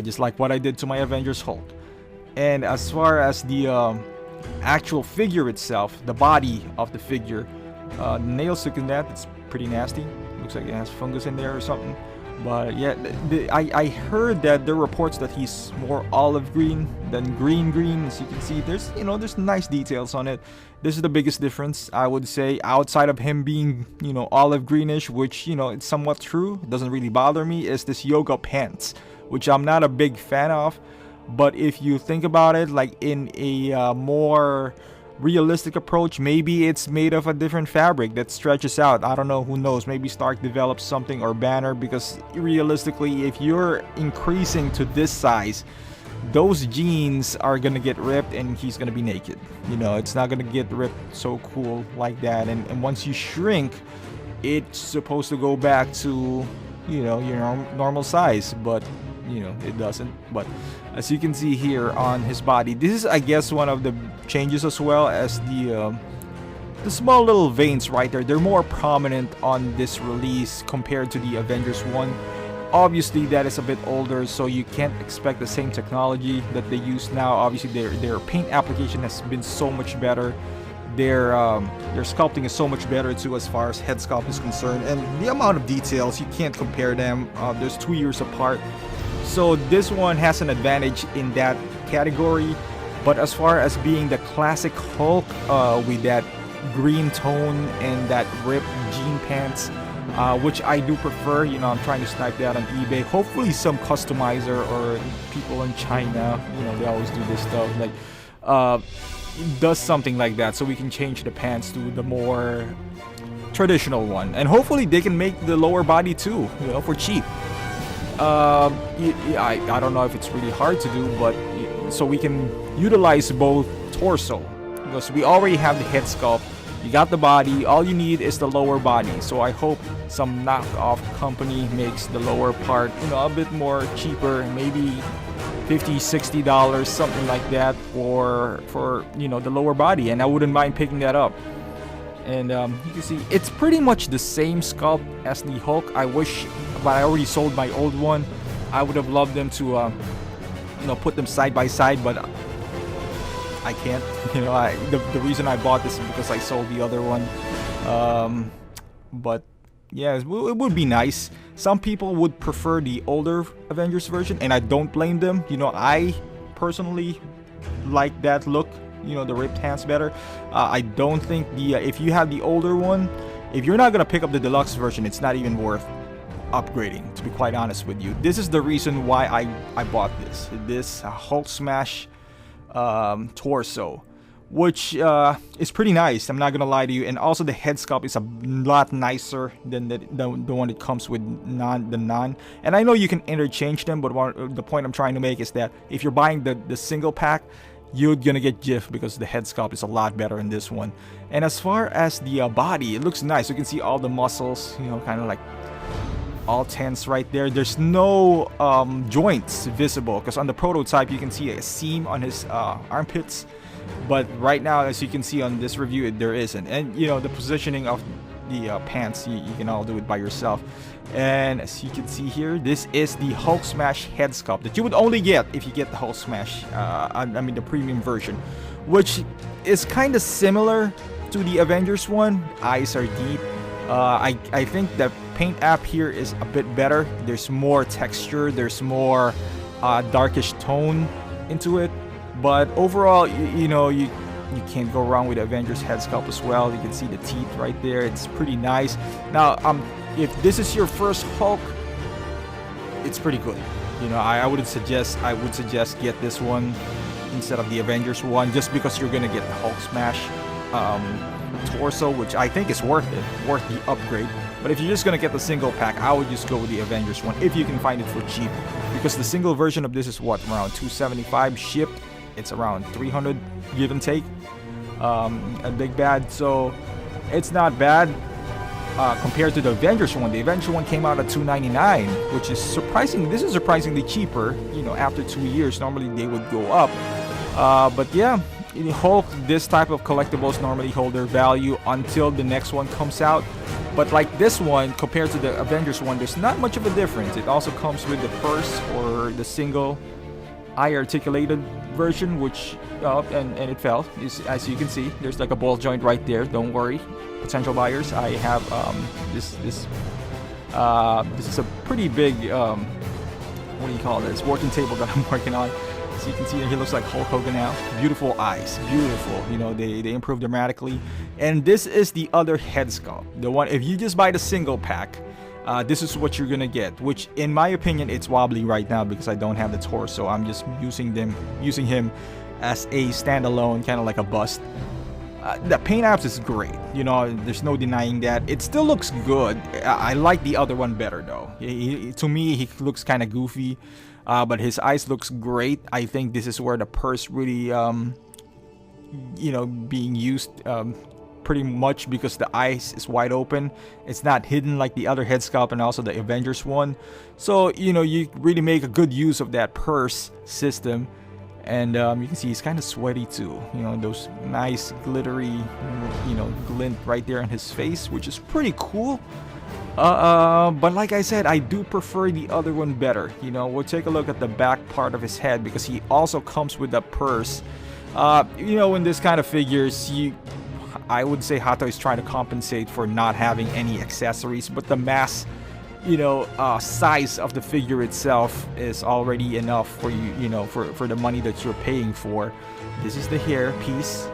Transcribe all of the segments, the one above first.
just like what I did to my Avengers Hulk. And as far as the actual figure itself, the body of the figure, the nails look in that, it's pretty nasty. Looks like it has fungus in there or something. But yeah, I heard that there are reports that he's more olive green than green. As you can see, there's nice details on it. This is the biggest difference, I would say, outside of him being, olive greenish, which, it's somewhat true. It doesn't really bother me, is this yoga pants, which I'm not a big fan of. But if you think about it, like in a more realistic approach, maybe it's made of a different fabric that stretches out. I don't know, who knows, maybe Stark develops something, or Banner, because realistically, if you're increasing to this size, those jeans are gonna get ripped and he's gonna be naked. It's not gonna get ripped so cool like that. And once you shrink, it's supposed to go back to your normal size, but it doesn't. But as you can see here on his body, this is, I guess, one of the changes, as well as the small little veins right there. They're more prominent on this release compared to the Avengers one. Obviously that is a bit older, so you can't expect the same technology that they use now. Obviously their paint application has been so much better. Their sculpting is so much better too, as far as head sculpt is concerned, and the amount of details, you can't compare them. There's 2 years apart. So this one has an advantage in that category. But as far as being the classic Hulk with that green tone and that ripped jean pants, which I do prefer, I'm trying to snipe that on eBay. Hopefully some customizer or people in China, they always do this stuff, like does something like that, so we can change the pants to the more traditional one. And hopefully they can make the lower body too, for cheap. I don't know if it's really hard to do, but so we can utilize both torso, because we already have the head sculpt. You got the body, all you need is the lower body. So I hope some knockoff company makes the lower part, a bit more cheaper, maybe $50-$60, something like that, for the lower body, and I wouldn't mind picking that up. And you can see it's pretty much the same sculpt as the Hulk. I wish, but I already sold my old one. I would have loved them to put them side by side, but I can't. The reason I bought this is because I sold the other one. But yeah, it would be nice. Some people would prefer the older Avengers version, and I don't blame them. I personally like that look, the ripped hands better. I don't think if you have the older one, if you're not gonna pick up the deluxe version, it's not even worth upgrading, to be quite honest with you. This is the reason why I bought this Hulk Smash torso, which is pretty nice, I'm not gonna lie to you. And also the head sculpt is a lot nicer than the one that comes with the non. And I know you can interchange them, but the point I'm trying to make is that if you're buying the single pack, you're gonna get jiff, because the head sculpt is a lot better in this one. And as far as the body, it looks nice. You can see all the muscles, kind of like all tense right there. There's no joints visible, because on the prototype you can see a seam on his armpits, but right now, as you can see on this review, there isn't. And the positioning of the pants, you can all do it by yourself. And as you can see here, this is the Hulk Smash head sculpt that you would only get if you get the Hulk Smash, the premium version, which is kind of similar to the Avengers one. Eyes are deep. I think the paint app here is a bit better. There's more texture, there's more darkish tone into it. But overall, you can't go wrong with the Avengers head sculpt as well. You can see the teeth right there. It's pretty nice. Now, if this is your first Hulk, it's pretty good. I would suggest get this one instead of the Avengers one, just because you're gonna get the Hulk Smash torso, which I think is worth the upgrade. But if you're just gonna get the single pack, I would just go with the Avengers one if you can find it for cheap, because the single version of this is what, around $275 shipped. It's around 300 give and take, a big bad, so it's not bad compared to the Avengers one. The Avengers one came out at $299, which is surprising. This is surprisingly cheaper, after 2 years. Normally they would go up, but yeah, Hulk, this type of collectibles normally hold their value until the next one comes out. But like this one, compared to the Avengers one, there's not much of a difference. It also comes with the purse or the single eye articulated version, which and it fell. As you can see, there's like a ball joint right there. Don't worry, potential buyers. I have this is a pretty big what do you call this, working table that I'm working on. So you can see he looks like Hulk Hogan now. Beautiful eyes, beautiful. You know, they improved dramatically. And this is the other head sculpt. The one, if you just buy the single pack, this is what you're gonna get. Which, in my opinion, it's wobbly right now because I don't have the torso. I'm just using him as a standalone, kind of like a bust. The paint apps is great. You know, there's no denying that. It still looks good. I like the other one better though. To me, he looks kind of goofy. But his eyes looks great. I think this is where the purse really, you know, being used pretty much because the eyes is wide open. It's not hidden like the other head sculpt and also the Avengers one. So, you know, you really make a good use of that purse system. And you can see he's kind of sweaty too. You know, those nice glittery, you know, glint right there on his face, which is pretty cool. But like I said, I do prefer the other one better. You know, we'll take a look at the back part of his head because he also comes with a purse. You know, in this kind of figures, I would say Hato is trying to compensate for not having any accessories, but the mass, you know, size of the figure itself is already enough for you, you know, for the money that you're paying for. This is the hair piece.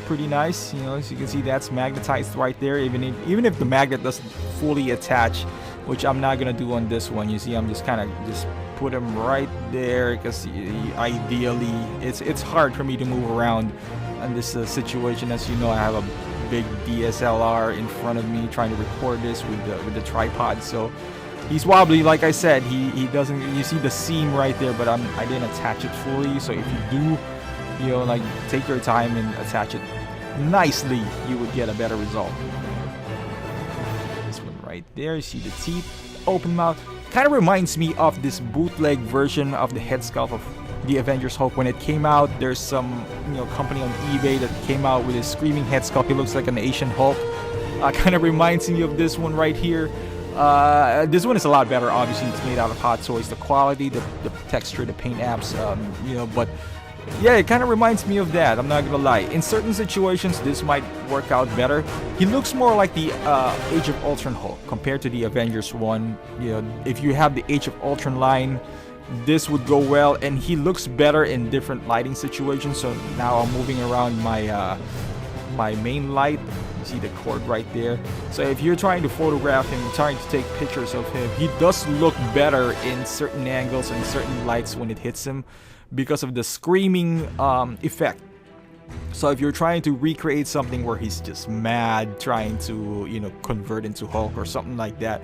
Pretty nice, you know, as you can see, that's magnetized right there, even if the magnet doesn't fully attach, which I'm not gonna do on this one. You see, I'm just kind of just put him right there because ideally it's hard for me to move around in this situation. As you know, I have a big DSLR in front of me trying to record this with the tripod, so he's wobbly. Like I said, he doesn't, you see the seam right there, but I didn't attach it fully. So if you do, you know, like, take your time and attach it nicely, you would get a better result. This one right there, you see the teeth, open mouth. Kind of reminds me of this bootleg version of the head sculpt of the Avengers Hulk when it came out. There's some, you know, company on eBay that came out with a screaming head sculpt. He looks like an Asian Hulk. Kind of reminds me of this one right here. This one is a lot better. Obviously, it's made out of Hot Toys. The quality, the texture, the paint apps, you know, but yeah, it kind of reminds me of that. I'm not gonna lie. In certain situations, this might work out better. He looks more like the Age of Ultron Hulk compared to the Avengers one. You know, if you have the Age of Ultron line, this would go well, and he looks better in different lighting situations. So now I'm moving around my my main light. You see the cord right there. So if you're trying to photograph him, trying to take pictures of him, he does look better in certain angles and certain lights when it hits him, because of the screaming effect. So if you're trying to recreate something where he's just mad, trying to, you know, convert into Hulk or something like that,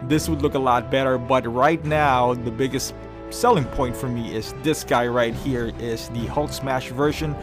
this would look a lot better. But right now, the biggest selling point for me is this guy right here, is the Hulk Smash version.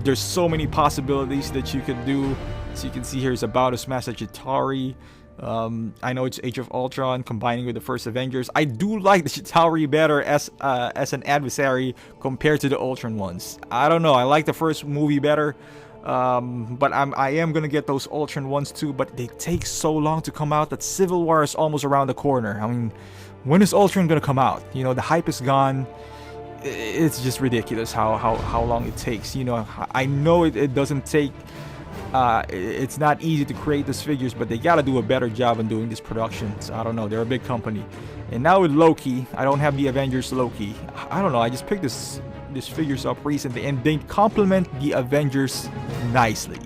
There's so many possibilities that you can do. So you can see here, he's about to smash a Chitauri. I know it's Age of Ultron combining with the first Avengers. I do like the Chitauri better as an adversary compared to the Ultron ones. I don't know, I like the first movie better, but I am gonna get those Ultron ones too, but they take so long to come out that Civil War is almost around the corner. I mean, when is Ultron gonna come out? You know, the hype is gone. It's just ridiculous how long it takes. You know, I know it doesn't take, it's not easy to create these figures, but they gotta do a better job on doing this production. So I don't know, they're a big company. And now with Loki, I don't have the Avengers Loki. I don't know, I just picked these figures up recently, and they complement the Avengers nicely.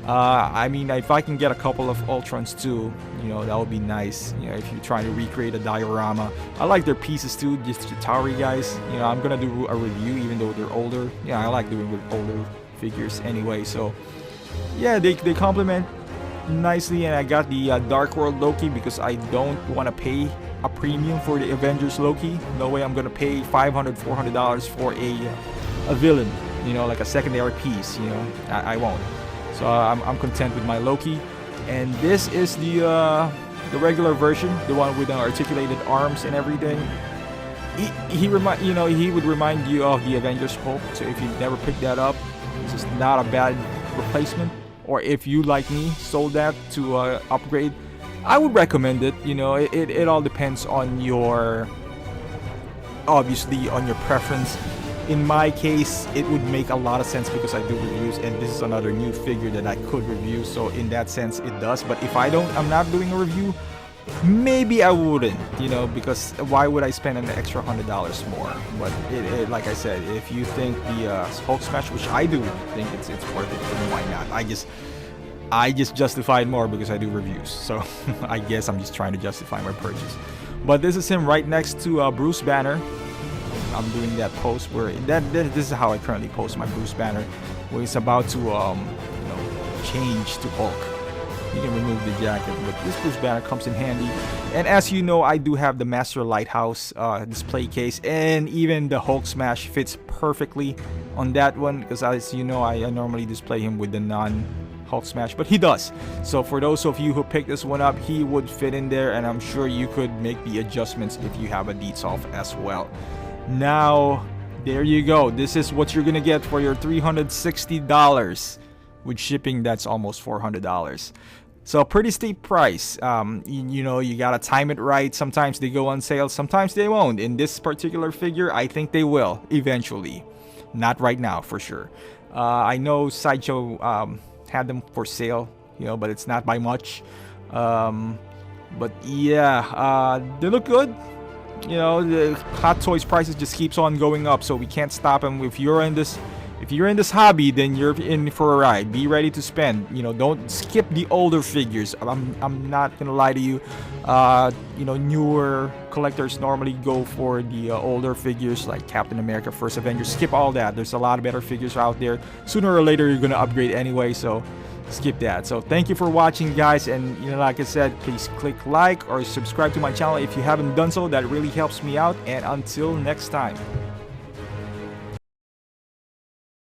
I mean, if I can get a couple of Ultrons too, you know, that would be nice. You know, if you're trying to recreate a diorama. I like their pieces too, just Chitauri guys. You know, I'm gonna do a review even though they're older. Yeah, I like doing with older figures anyway. So yeah, they complement nicely. And I got the Dark World Loki because I don't want to pay a premium for the Avengers Loki. No way I'm gonna pay $500, $400 for a villain, you know, like a secondary piece. You know, I won't. So I'm content with my Loki. And this is the regular version, the one with the articulated arms and everything. He would remind you of the Avengers Hulk. So if you've never picked that up, this is not a bad replacement or if you like me sold that to upgrade, I would recommend it. You know, it all depends on your, obviously, on your preference. In my case, it would make a lot of sense because I do reviews, and this is another new figure that I could review, so in that sense it does. But if I'm not doing a review, maybe I wouldn't, you know, because why would I spend an extra $100 more? But like I said, if you think the Hulk Smash, which I do think it's worth it, then why not? I just justify it more because I do reviews, so I guess I'm just trying to justify my purchase. But this is him right next to Bruce Banner. I'm doing that post where this is how I currently post my Bruce Banner, where he's about to change to Hulk. You can remove the jacket, but this Bruce Banner comes in handy. And as you know, I do have the Master Lighthouse display case, and even the Hulk Smash fits perfectly on that one, because as you know, I normally display him with the non-Hulk Smash, but he does. So for those of you who picked this one up, he would fit in there, and I'm sure you could make the adjustments if you have a D-Solve as well. Now, there you go. This is what you're gonna get for your $360. With shipping, that's almost $400. So pretty steep price. You know, you gotta time it right. Sometimes they go on sale, sometimes they won't. In this particular figure, I think they will eventually. Not right now, for sure. I know Sideshow had them for sale, you know, but it's not by much. But yeah, they look good. You know, the Hot Toys prices just keeps on going up, so we can't stop them. If you're in this hobby, then you're in for a ride. Be ready to spend. You know, don't skip the older figures. I'm not gonna lie to you. You know, newer collectors normally go for the older figures like Captain America, First Avengers. Skip all that. There's a lot of better figures out there. Sooner or later, you're gonna upgrade anyway, so skip that. So thank you for watching, guys, and you know, like I said, please click like or subscribe to my channel if you haven't done so. That really helps me out, and until next time.